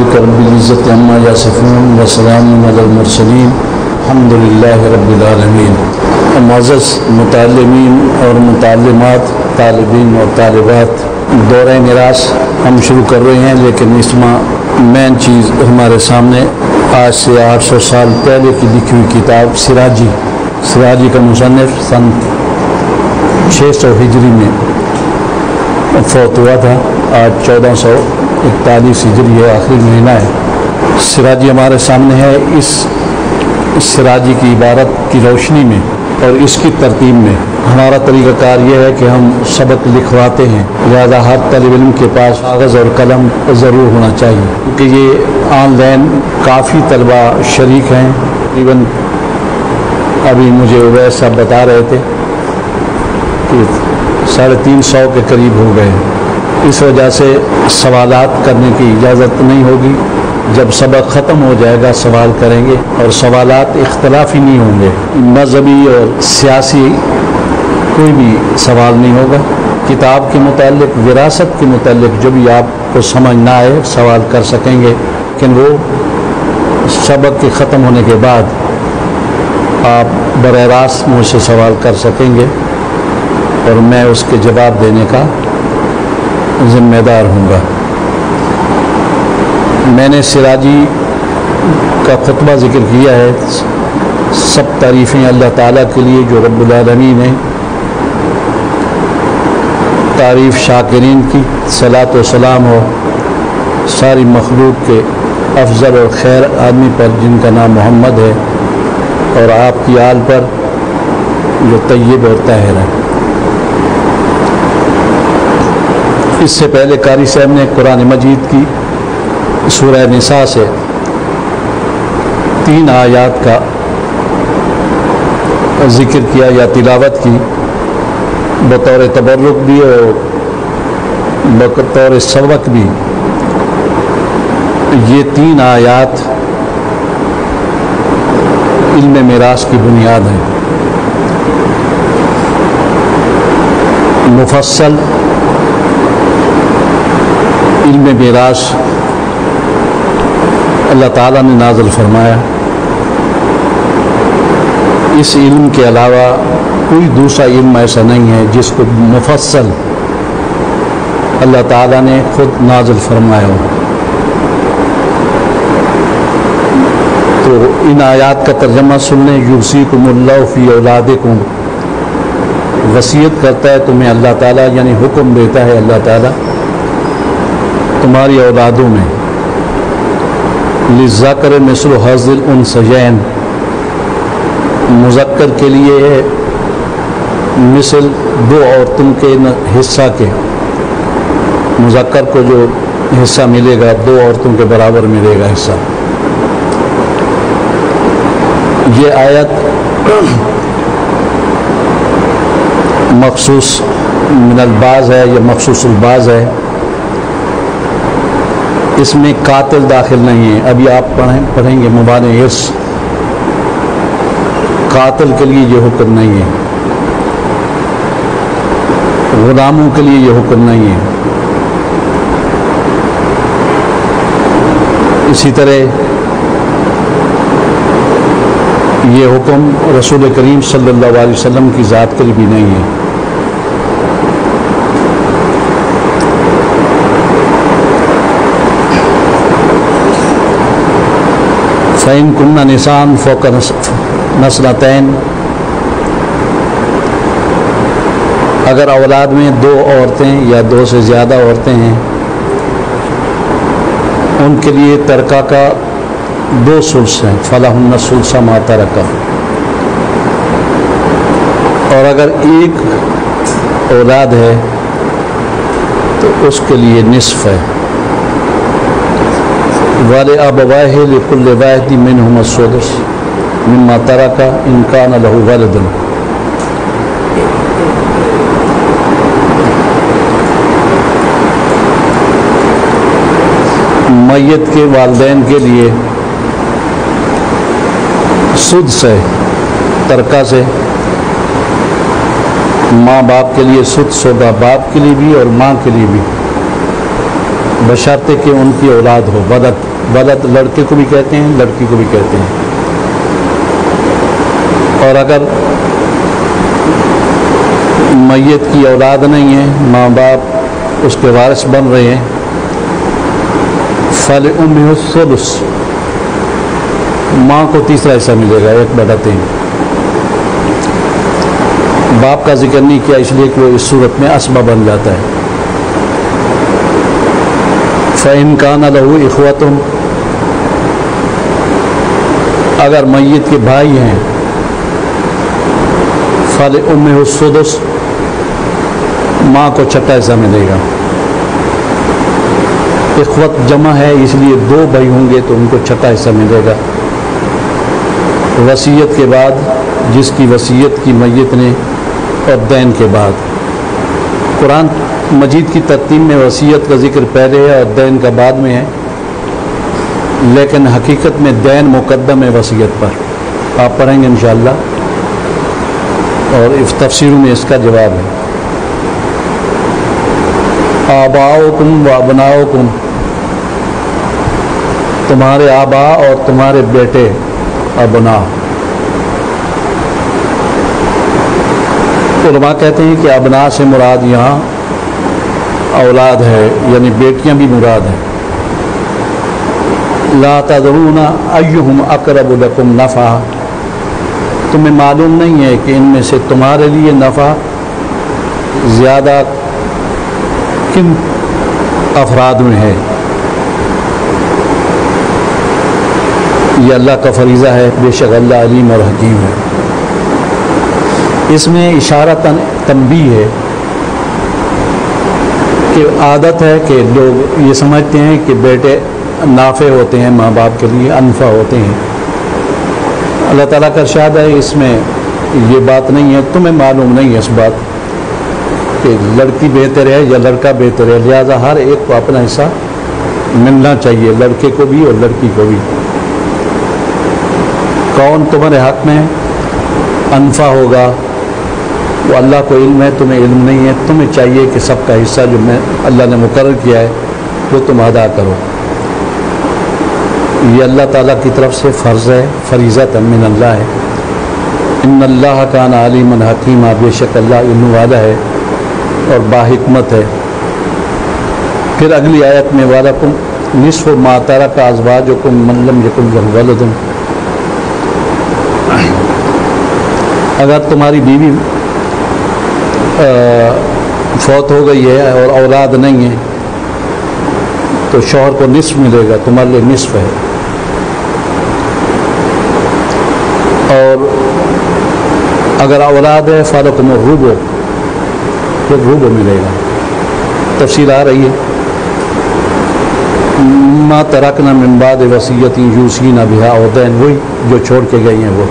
ربک رب العزت عما یصفون وسلام علی المرسلین الحمد للہ رب العالمین۔ معزز متعلمین اور متعلمات، طالبین اور طالبات، دورہ میراث ہم شروع کر رہے ہیں، لیکن اس میں مین چیز ہمارے سامنے آج سے 800 سال پہلے کی لکھی ہوئی کتاب سراجی کا مصنف سن 600 ہجری میں فوت ہوا تھا۔ آج 1441 ہجری ہے، آخری مہینہ ہے۔ سراجی ہمارے سامنے ہے۔ اس سراجی کی عبارت کی روشنی میں اور اس کی ترتیب میں ہمارا طریقہ کار یہ ہے کہ ہم سبق لکھواتے ہیں، لہذا ہر طالب علم کے پاس کاغذ اور قلم ضرور ہونا چاہیے، کیونکہ یہ آن لائن کافی طلبہ شریک ہیں۔ تقریباً ابھی مجھے اویس صاحب بتا رہے تھے کہ 350 کے قریب ہو گئے۔ اس وجہ سے سوالات کرنے کی اجازت نہیں ہوگی۔ جب سبق ختم ہو جائے گا سوال کریں گے، اور سوالات اختلافی نہیں ہوں گے، مذہبی اور سیاسی کوئی بھی سوال نہیں ہوگا۔ کتاب کے متعلق، وراثت کے متعلق جو بھی آپ کو سمجھ نہ آئے سوال کر سکیں گے، لیکن وہ سبق کے ختم ہونے کے بعد آپ براہ راست مجھ سے سوال کر سکیں گے اور میں اس کے جواب دینے کا ذمہ دار ہوں گا۔ میں نے سراجی کا خطبہ ذکر کیا ہے۔ سب تعریفیں اللہ تعالیٰ کے لیے جو رب العالمین ہیں، تعریف شاکرین کی، صلاۃ و سلام ہو ساری مخلوق کے افضل اور خیر آدمی پر جن کا نام محمد ہے، اور آپ کی آل پر جو طیب اور طاہر ہے۔ اس سے پہلے قاری صاحب نے قرآن مجید کی سورہ نساء سے 3 آیات کا ذکر کیا یا تلاوت کی، بطور تبرک بھی اور بطور سبق بھی۔ یہ 3 آیات علم میراث کی بنیاد ہیں۔ مفصل علم میراث اللہ تعالیٰ نے نازل فرمایا۔ اس علم کے علاوہ کوئی دوسرا علم ایسا نہیں ہے جس کو مفصل اللہ تعالیٰ نے خود نازل فرمایا ہو۔ تو ان آیات کا ترجمہ سن لیں۔ یوصیکم اللہ فی اولادکم، وصیت کرتا ہے تمہیں اللہ تعالیٰ، یعنی حکم دیتا ہے اللہ تعالیٰ تمہاری اولادوں میں، للذکر مثل حظ الانثیین، مذکر کے لیے ہے مثل 2 عورتوں کے حصہ کے، مذکر کو جو حصہ ملے گا 2 عورتوں کے برابر ملے گا حصہ۔ یہ آیت مخصوص من البعض ہے یا مخصوص البعض ہے، اس میں قاتل داخل نہیں ہے۔ ابھی آپ پڑھیں گے مبانی ارث، قاتل کے لیے یہ حکم نہیں ہے، غلاموں کے لیے یہ حکم نہیں ہے۔ اسی طرح یہ حکم رسول کریم صلی اللہ علیہ وسلم کی ذات کے لیے بھی نہیں ہے۔ فَإِن كُنَّ نِسَاءً فَوْقَ نَسْلَتَيْنِ، اگر اولاد میں 2 عورتیں یا 2 سے زیادہ عورتیں ہیں، ان کے لیے ترکہ کا 2 ثلث ہیں، فَلَهُنَّ الثُّلُثُ مَا تَرَكَ، اور اگر ایک اولاد ہے تو اس کے لیے نصف ہے۔ وَلِأَبَوَيْهِ لِكُلِّ وَاحِدٍ مِّنْهُمَا السُّدُسُ مِمَّا تَرَكَ إِن كَانَ لَهُ وَلَدٌ، میت کے والدین کے لیے سدس ہے ترکہ سے، ماں باپ کے لیے سدس ہوگا، باپ کے لیے بھی اور ماں کے لیے بھی، بشرطے کہ ان کی اولاد ہو، ولد۔ ولد لڑکے کو بھی کہتے ہیں، لڑکی کو بھی کہتے ہیں. اور اگر میت کی اولاد نہیں ہے، ماں باپ اس کے وارث بن رہے ہیں، فَلِأُمِّهِ الثُّلُثُ، ماں کو تیسرا حصہ ملے گا 1/3. باپ کا ذکر نہیں کیا اس لیے کہ وہ اس صورت میں اسبہ بن جاتا ہے. فَإِنْ كَانَ لَهُ إِخْوَةٌ، اگر میت کے بھائی ہیں، فَلِأُمِّهِ السُّدُسُ، ماں کو چھٹا حصہ ملے گا. اخوت جمع ہے اس لیے 2 بھائی ہوں گے تو ان کو چھٹا حصہ ملے گا. وصیت کے بعد، جس کی وصیت کی میت نے، اور دین کے بعد. قرآن مجید کی ترتیب میں وصیت کا ذکر پہلے ہے اور دین کا بعد میں ہے، لیکن حقیقت میں دین مقدم ہے وصیت پر. آپ پڑھیں گے انشاءاللہ، اور تفسیر میں اس کا جواب ہے. آباؤکم و ابناؤکم، تمہارے آبا اور تمہارے بیٹے ابنا. علماء کہتے ہیں کہ ابنا سے مراد یہاں اولاد ہے، یعنی بیٹیاں بھی مراد ہیں. لا تدرون ایہم اقرب لکم نفعا، تمہیں معلوم نہیں ہے کہ ان میں سے تمہارے لیے نفع زیادہ کن افراد میں ہے. یہ اللہ کا فریضہ ہے، بے شک اللہ علیم اور حکیم ہے. اس میں اشارتاً تنبیہ ہے کہ عادت ہے کہ لوگ یہ سمجھتے ہیں کہ بیٹے نافع ہوتے ہیں، ماں باپ کے لیے انفع ہوتے ہیں. اللہ تعالیٰ کا ارشاد ہے اس میں یہ بات نہیں ہے، تمہیں معلوم نہیں ہے اس بات کہ لڑکی بہتر ہے یا لڑکا بہتر ہے، لہٰذا ہر ایک کو اپنا حصہ ملنا چاہیے، لڑکے کو بھی اور لڑکی کو بھی. کون تمہارے حق میں انفع ہوگا وہ اللہ کو علم ہے، تمہیں علم نہیں ہے. تمہیں چاہیے کہ سب کا حصہ جو میں اللہ نے مقرر کیا ہے وہ تم ادا کرو. یہ اللہ تعالیٰ کی طرف سے فرض ہے، فریضۃ من اللہ ہے. ان اللہ کان علیما حکیما، بے شک اللہ علم والا ہے اور باحکمت ہے. پھر اگلی آیت میں وَلَكُمْ نِصْفُ مَا تَرَكَ أَزْوَاجُكُمْ مَن لَّمْ يَكُن لَّهُ وَلَدٌ، اگر تمہاری بیوی فوت ہو گئی ہے اور اولاد نہیں ہے تو شوہر کو نصف ملے گا، تمہارے لیے نصف ہے. اور اگر اولاد ہے فَلَكُمُ الرُّبُعُ، پھر ربع ملے گا. تفصیل آ رہی ہے. مَا تَرَكْنَا مِن بَعْدِ وَصِيَّةٍ يُوصِينَ بِهَا أَوْ دَيْنٍ، وہی جو چھوڑ کے گئی ہیں وہ.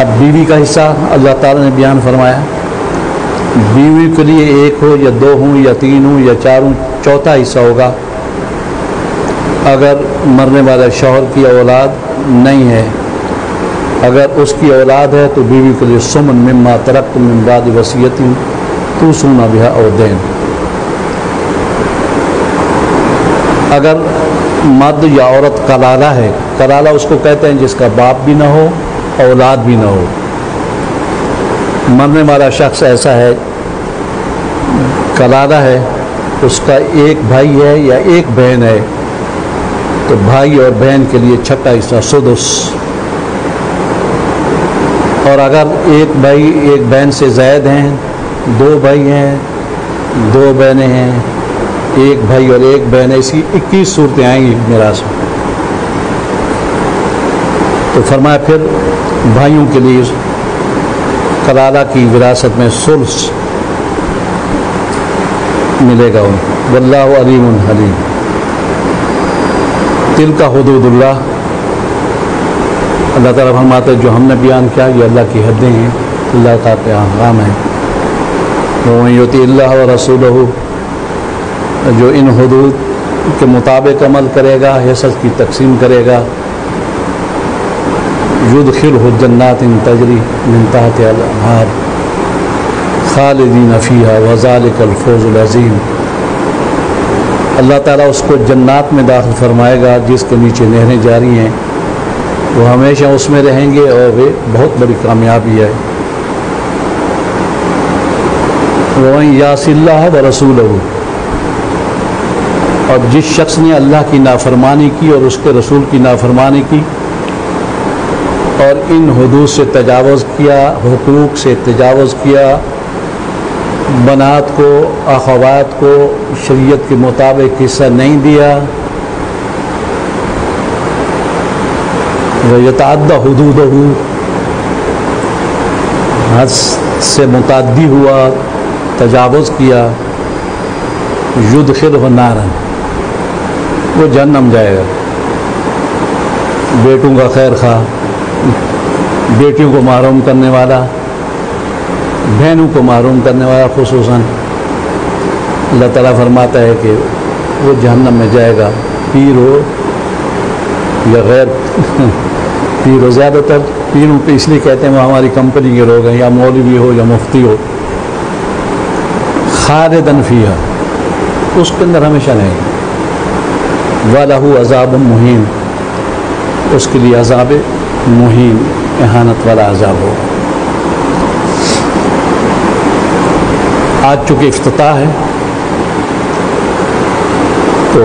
اب بیوی کا حصہ اللہ تعالیٰ نے بیان فرمایا. بیوی کے لیے 1 ہو یا 2 ہوں یا 3 ہوں یا 4 ہوں، چوتھا حصہ ہوگا. اگر مرنے والے شوہر کی اولاد نہیں ہے، اگر اس کی اولاد ہے تو بیوی کے لیے ثمن مما ترکتم من بعد وصیۃ توصون بها أو دین. اگر مرد یا عورت کلالہ ہے، کلالہ اس کو کہتے ہیں جس کا باپ بھی نہ ہو اولاد بھی نہ ہو. مرنے والا شخص ایسا ہے، کلالہ ہے، اس کا 1 بھائی ہے یا 1 بہن ہے، تو بھائی اور بہن کے لیے چھٹا حصہ سدس. اور اگر 1 بھائی 1 بہن سے زائد ہیں، 2 بھائی ہیں 2 بہنیں ہیں، 1 بھائی اور 1 بہن، ایسی 21 صورتیں آئیں گی میراث میں. تو فرمایا پھر بھائیوں کے لیے کلالہ کی وراثت میں ثلث ملے گا. واللہ علیم حلیم. تلک حدود اللہ، اللہ تعالیٰ فرماتے جو ہم نے بیان کیا یہ اللہ کی حدیں ہیں، اللہ تعالیٰ کے احکام ہیں. وَمَن يُطِعِ اللَّهَ وَرَسُولَهُ، جو ان حدود کے مطابق عمل کرے گا، حصص کی تقسیم کرے گا، يُدْخِلْهُ جَنَّاتٍ تَجْرِي مِن تَحْتِهَا الْأَنْهَارُ خَالِدِينَ فِيهَا وَذَلِكَ الْفَوْزُ الْعَظِيمُ. اللہ تعالیٰ اس کو جنات میں داخل فرمائے گا جس کے نیچے نہریں جاری ہیں، وہ ہمیشہ اس میں رہیں گے اور وہ بہت بڑی کامیابی ہے۔ وَمَن يَعْصِ اللَّهَ وَرَسُولَهُ، اور جس شخص نے اللہ کی نافرمانی کی اور اس کے رسول کی نافرمانی کی اور ان حدود سے تجاوز کیا، حقوق سے تجاوز کیا، بنات کو، اخوات کو شریعت کے مطابق حصہ نہیں دیا، وَيَتَعَدَّ حُدُودَهُ، حد سے متعدی ہوا، تجاوز کیا، يُدْخِلْهُ نَارًا، وہ جہنم جائے گا۔ بیٹوں کا خیر خواہ، بیٹیوں کو محروم کرنے والا، بہنوں کو محروم کرنے والا، خصوصاً اللہ تعالیٰ فرماتا ہے کہ وہ جہنم میں جائے گا، پیر ہو یا غیر پیر ہو۔ زیادہ تر پیروں پہ اس لیے کہتے ہیں وہ ہماری کمپنی کے لوگ ہیں، یا مولوی ہو یا مفتی ہو، خالداً فیہا، اس کے اندر ہمیشہ رہیں گے۔ وَلَهُ عَذَابٌ مُّہِینٌ، اس کے لیے عذاب مہین، اہانت والا عذاب ہو۔ آج چونکہ افتتاح ہے تو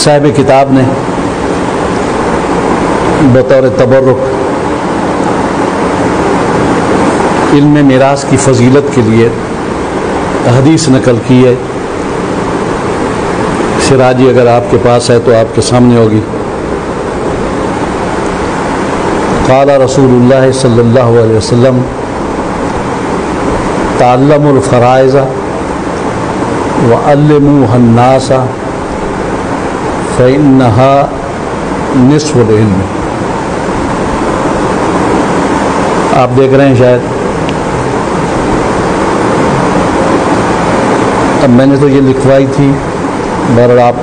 صاحب کتاب نے بطور تبرک علم میراث کی فضیلت کے لیے حدیث نقل کی ہے۔ سراجی اگر آپ کے پاس ہے تو آپ کے سامنے ہوگی۔ قال رسول اللہ صلی اللہ علیہ وسلم تعلموا الفرائض وعلموها الناس فإنها نصف العلم۔ آپ دیکھ رہے ہیں شاید، اب میں نے تو یہ لکھوائی تھی، بہرحال آپ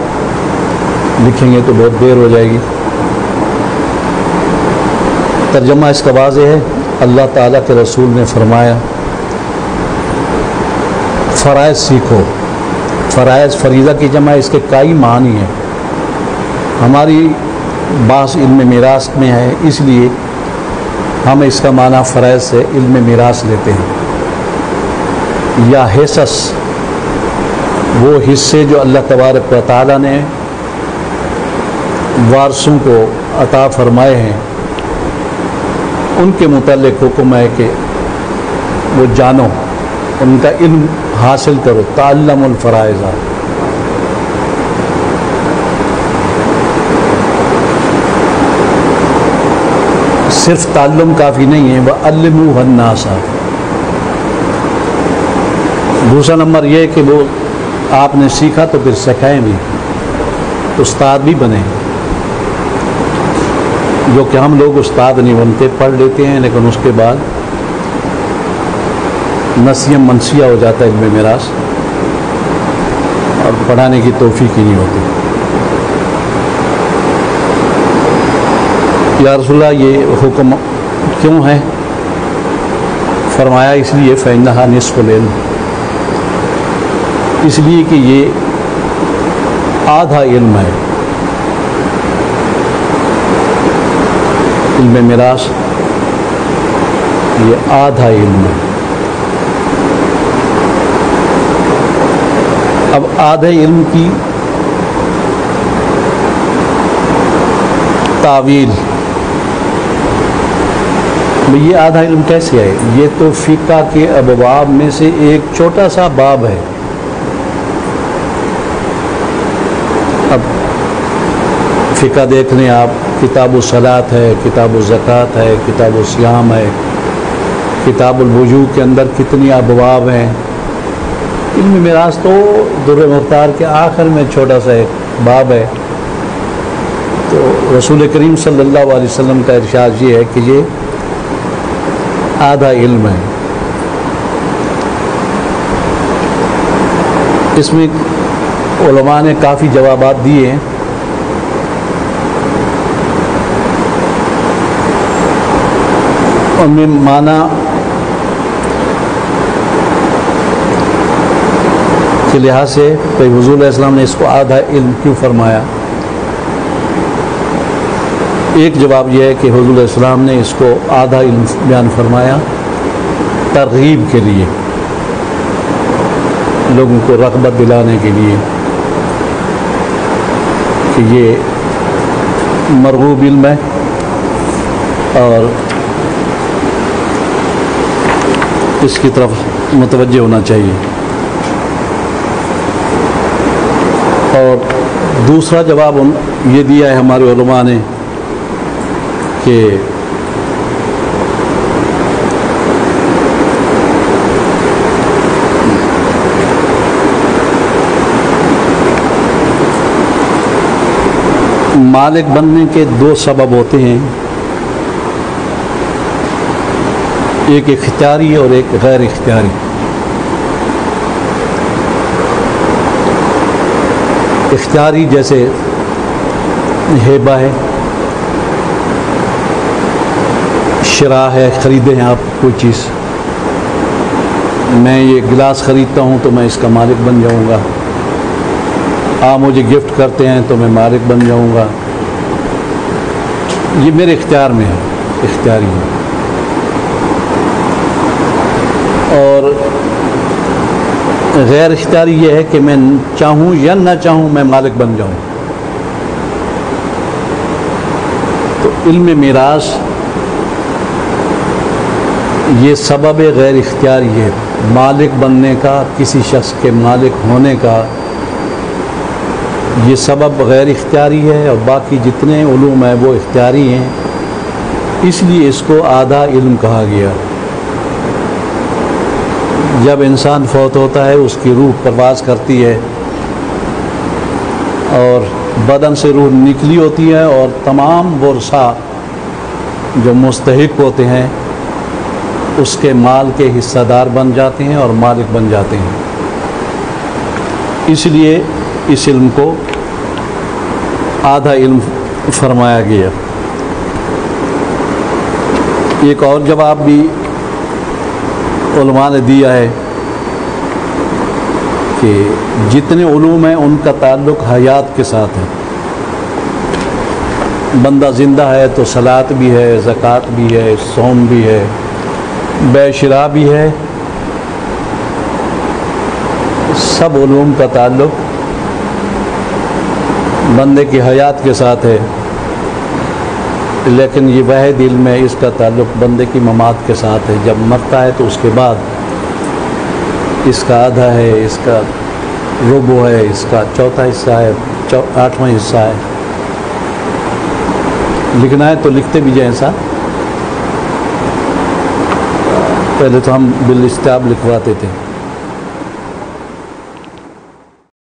لکھیں گے تو بہت دیر ہو جائے گی۔ ترجمہ اس کا واضح ہے، اللہ تعالیٰ کے رسول نے فرمایا فرائض سیکھو۔ فرائض فریضہ کی جمع، اس کے کئی معنی ہیں۔ ہماری بحث علم میراث میں ہے، اس لیے ہم اس کا معنی فرائض سے علم میراث لیتے ہیں، یا حصص، وہ حصے جو اللہ تبارک و تعالیٰ نے وارثوں کو عطا فرمائے ہیں، ان کے متعلق حکم ہے کہ وہ جانو، ان کا علم حاصل کرو۔ تعلم الفرائض، صرف تعلم کافی نہیں ہے، وَعَلِّمُوهَا النَّاسَ۔ دوسرا نمبر یہ کہ وہ آپ نے سیکھا تو پھر سکھائیں بھی، استاد بھی بنیں، جو کہ ہم لوگ استاد نہیں بنتے، پڑھ لیتے ہیں لیکن اس کے بعد نسیہ منسیہ ہو جاتا ہے علم میراث، اور پڑھانے کی توفیق ہی نہیں ہوتی۔ یا رسول اللہ یہ حکم کیوں ہے؟ فرمایا اس لیے فإنها نصف العلم، اس لیے کہ یہ آدھا علم ہے۔ علم میراث یہ آدھا علم ہے۔ اب آدھے علم کی تعویل، یہ آدھا علم کیسے ہے؟ یہ تو فقہ کے ابواب میں سے ایک چھوٹا سا باب ہے۔ اب فقہ دیکھ لیں آپ، کتاب الصلاۃ ہے، کتاب الزکوٰۃ ہے، کتاب الصیام ہے، کتاب الوضوء کے اندر کتنی ابواب ہیں۔ علم میراث تو در مختار کے آخر میں چھوٹا سا ایک باب ہے۔ تو رسول کریم صلی اللہ علیہ وسلم کا ارشاد یہ ہے کہ یہ آدھا علم ہے۔ اس میں علماء نے کافی جوابات دیے ہیں۔ میں معنی کے لحاظ سے کہ حضور علیہ السلام نے اس کو آدھا علم کیوں فرمایا؟ ایک جواب یہ ہے کہ حضور علیہ السلام نے اس کو آدھا علم بیان فرمایا ترغیب کے لیے، لوگوں کو رغبت دلانے کے لیے کہ یہ مرغوب علم ہے اور اس کی طرف متوجہ ہونا چاہیے۔ اور دوسرا جواب یہ دیا ہے ہمارے علماء نے کہ مالک بننے کے دو سبب ہوتے ہیں، ایک اختیاری اور ایک غیر اختیاری۔ اختیاری جیسے ہیبہ ہے، شراء ہے، خریدے ہیں آپ کوئی چیز، میں یہ گلاس خریدتا ہوں تو میں اس کا مالک بن جاؤں گا، آپ مجھے گفٹ کرتے ہیں تو میں مالک بن جاؤں گا، یہ میرے اختیار میں ہے، اختیاری ہے۔ اور غیر اختیاری یہ ہے کہ میں چاہوں یا نہ چاہوں میں مالک بن جاؤں۔ تو علم میراث یہ سبب غیر اختیاری ہے، مالک بننے کا، کسی شخص کے مالک ہونے کا یہ سبب غیر اختیاری ہے، اور باقی جتنے علوم ہیں وہ اختیاری ہیں، اس لیے اس کو آدھا علم کہا گیا۔ جب انسان فوت ہوتا ہے اس کی روح پرواز کرتی ہے اور بدن سے روح نکلی ہوتی ہے، اور تمام ورثہ جو مستحق ہوتے ہیں اس کے مال کے حصہ دار بن جاتے ہیں اور مالک بن جاتے ہیں، اس لیے اس علم کو آدھا علم فرمایا گیا۔ ایک اور جواب بھی علماء نے دیا ہے کہ جتنے علوم ہیں ان کا تعلق حیات کے ساتھ ہے، بندہ زندہ ہے تو صلاۃ بھی ہے، زکوٰۃ بھی ہے، صوم بھی ہے، بیع شراء بھی ہے، سب علوم کا تعلق بندے کی حیات کے ساتھ ہے، لیکن یہ واحد علم ہے اس کا تعلق بندے کی ممات کے ساتھ ہے۔ جب مرتا ہے تو اس کے بعد اس کا آدھا ہے، اس کا ربع ہے، اس کا چوتھا حصہ ہے، آٹھواں حصہ ہے۔ لکھنا ہے تو لکھتے بھی جائیں ساتھ، پہلے تو ہم بالاستعاب لکھواتے تھے۔